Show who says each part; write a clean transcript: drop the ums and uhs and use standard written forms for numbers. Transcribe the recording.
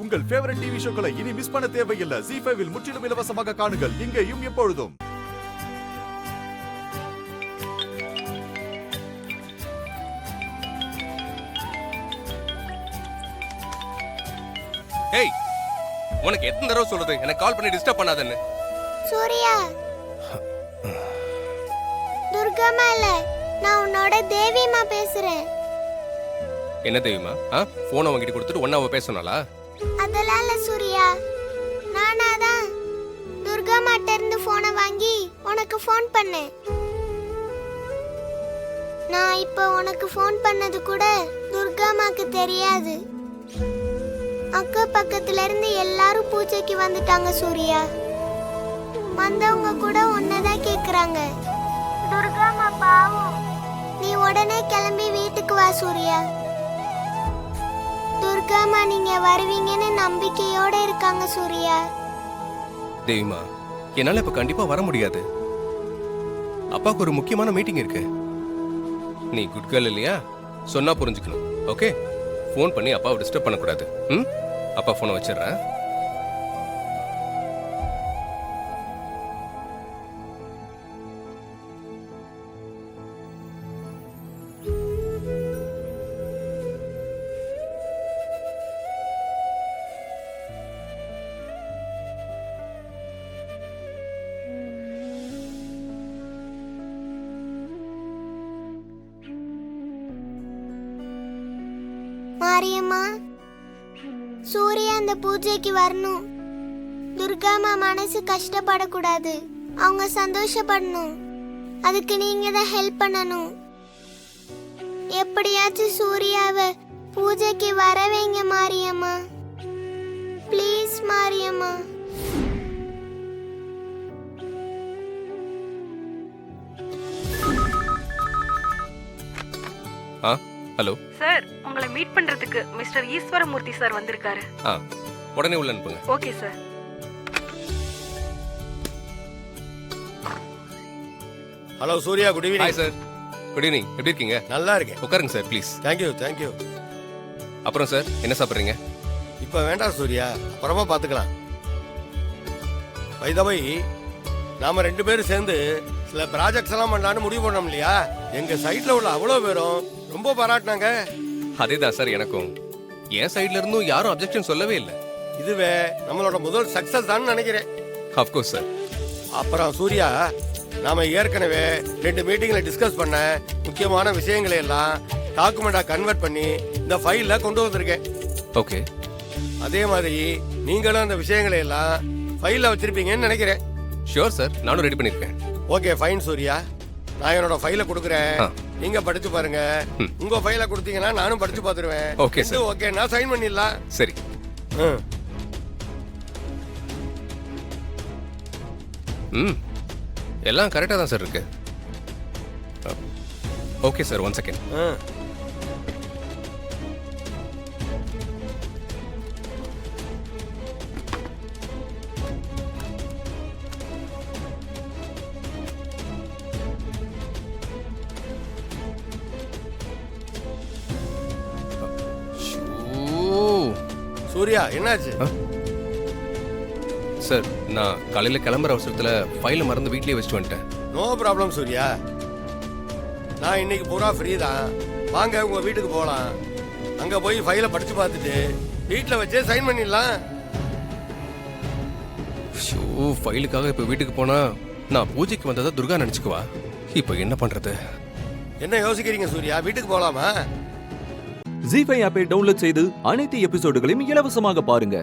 Speaker 1: உங்கள் favourite TV ஷோக்களை இனி miss பண்ண தேவையில்லை. ZEE5 இல் முற்றிலும் இலவசமாக காணுங்கள். இங்கேயும் எப்பொழுதும்.
Speaker 2: ஏய், உனக்கு எத்தனை தடவை சொல்றது எனக்கு கால் பண்ணி டிஸ்டர்ப் பண்ணாதன்னு?
Speaker 3: சூர்யா, துர்காமா இல்ல, நான் உன்னோட தேவிமா பேசுறேன்.
Speaker 2: என்ன தெரியுமா? போனை வாங்கிட்டு கொடுத்துட்டு ஒன்னாவ பேசணும்ல?
Speaker 3: அதெல்லாம் இல்ல சூர்யா, நானாதான் துர்காமாட்ட இருந்து போனை வாங்கி உனக்கு ஃபோன் பண்ணேன். நான் இப்ப உனக்கு ஃபோன் பண்ணது கூட துர்காமாக்கு தெரியாது. அக்கா பக்கத்துல இருந்து எல்லாரும் பூஜைக்கு வந்துட்டாங்க சூர்யா. வந்தவங்க கூட ஒன்னதான் கேக்குறாங்க. துர்காமா பாவம், நீ உடனே கிளம்பி வீட்டுக்கு வா சூர்யா. துர்காமா நீங்க வருவீங்கன்னு நம்பிக்கையோட இருக்காங்க சூர்யா.
Speaker 2: தேவிமா, என்னால இப்ப கண்டிப்பா வர முடியாது. அப்பாவுக்கு ஒரு முக்கியமான மீட்டிங் இருக்கு. நீ குட் கேர்ள் இல்லையா? சொன்னா புரிஞ்சுக்கணும். ஓகே, ஃபோன் பண்ணி அப்பாவை டிஸ்டர்ப் பண்ணக்கூடாது. அப்பா ஃபோனை வச்சிடுறேன்.
Speaker 3: மாரியம்மா, சூர்யா அந்த பூஜைக்கு வரணும். துர்காமா மனசு கஷ்டப்படக்கூடாது, அவங்க சந்தோஷப்படணும். அதுக்கு நீங்க தான் ஹெல்ப் பண்ணணும். எப்படியாச்சும் சூர்யாவை பூஜைக்கு வர வைங்க Mariyamma. Please Mariyamma.
Speaker 2: Hello
Speaker 4: sir, உங்களை மீட் பண்றதுக்கு மிஸ்டர் ஈஸ்வரமூர்த்தி சார் வந்திருக்காரு.
Speaker 2: உடனே உள்ள அனுப்புங்க.
Speaker 4: Okay sir.
Speaker 5: Hello Surya, good evening.
Speaker 2: Hi sir, good evening. எப்படி இருக்கீங்க?
Speaker 5: நல்லா இருக்கேன்.
Speaker 2: உட்காருங்க சார் ப்ளீஸ்.
Speaker 5: தேங்க்யூ.
Speaker 2: அப்புறம் சார், என்ன சாப்பிட்றீங்க?
Speaker 5: இப்போ வேண்டாம் சூர்யா, அப்புறமா பார்த்துக்கலாம். வைதவை, நாம 2 பேரும் சேர்ந்து சில ப்ராஜெக்ட்ஸ் எல்லாம் பண்ணலான்னு முடிவு பண்ணோம் இல்லையா? எங்க சைட்ல உள்ள அவ்வளோ பேரும் ரொம்ப பாராட்டினாங்க.
Speaker 2: அதேதான் சார் எனக்கும். என் சைட்ல இருந்தும் யாரும் அப்ஜெக்ஷன் சொல்லவே இல்லை.
Speaker 5: இதுவே நம்மளோட முதல் சக்சஸ் தான் நினைக்கிறேன்.
Speaker 2: Of course sir.
Speaker 5: அப்புறம் சூர்யா, நாம ஏற்கனவே 2 மீட்டிங்ல டிஸ்கஸ் பண்ண முக்கியமான விஷயங்களை எல்லாம் டாக்குமெண்டா கன்வெர்ட் பண்ணி இந்த ஃபைல்ல கொண்டு வந்திருக்கேன்.
Speaker 2: ஓகே.
Speaker 5: அதே மாதிரி நீங்களும் அந்த விஷயங்களை எல்லாம் ஃபைல்ல வச்சிருப்பீங்கன்னு நினைக்கிறேன்.
Speaker 2: ஷூர் சார், நானும் ரெடி பண்ணிருக்கேன்.
Speaker 5: ஓகே ஃபைன் சூர்யா, நான் என்னோட ஃபைலை கொடுக்குறேன். நீங்க படிச்சு பாருங்க. உங்க ஃபைலை கொடுத்தீங்கன்னா நானும் படிச்சு பார்த்துருவேன்.
Speaker 2: Okay sir.
Speaker 5: ஓகே, நான் சைன் பண்ணிடலாம்.
Speaker 2: சரி. எல்லாம் கரெக்டாக தான் சார் இருக்கு. Okay sir, 1 second.
Speaker 5: சூர்யா, என்னாச்சு?
Speaker 2: சார், நான் காலையில கிளம்புற அவசரத்துல ஃபைல மறந்து வீட்லயே வச்சுட்டு வந்துட்டேன்.
Speaker 5: நோ ப்ராப்ளம் சூர்யா, நான் இன்னைக்கு பூரா ஃப்ரீ தான். வாங்க உங்க வீட்டுக்கு போகலாம். அங்க போய் ஃபைலை படிச்சு பார்த்துட்டு வீட்டில் வச்சே சைன் பண்ணிடலாம்.
Speaker 2: ஃபைலுக்காக இப்ப வீட்டுக்கு போனா நான் பூஜைக்கு வந்ததா துர்கா நினைச்சுக்குவா. இப்போ என்ன பண்றது?
Speaker 5: என்ன யோசிக்கிறீங்க சூர்யா? வீட்டுக்கு போலாமா?
Speaker 6: ZEE5 ஆப்பை டவுன்லோட் செய்து அனைத்து எபிசோடுகளையும் இலவசமாக பாருங்க.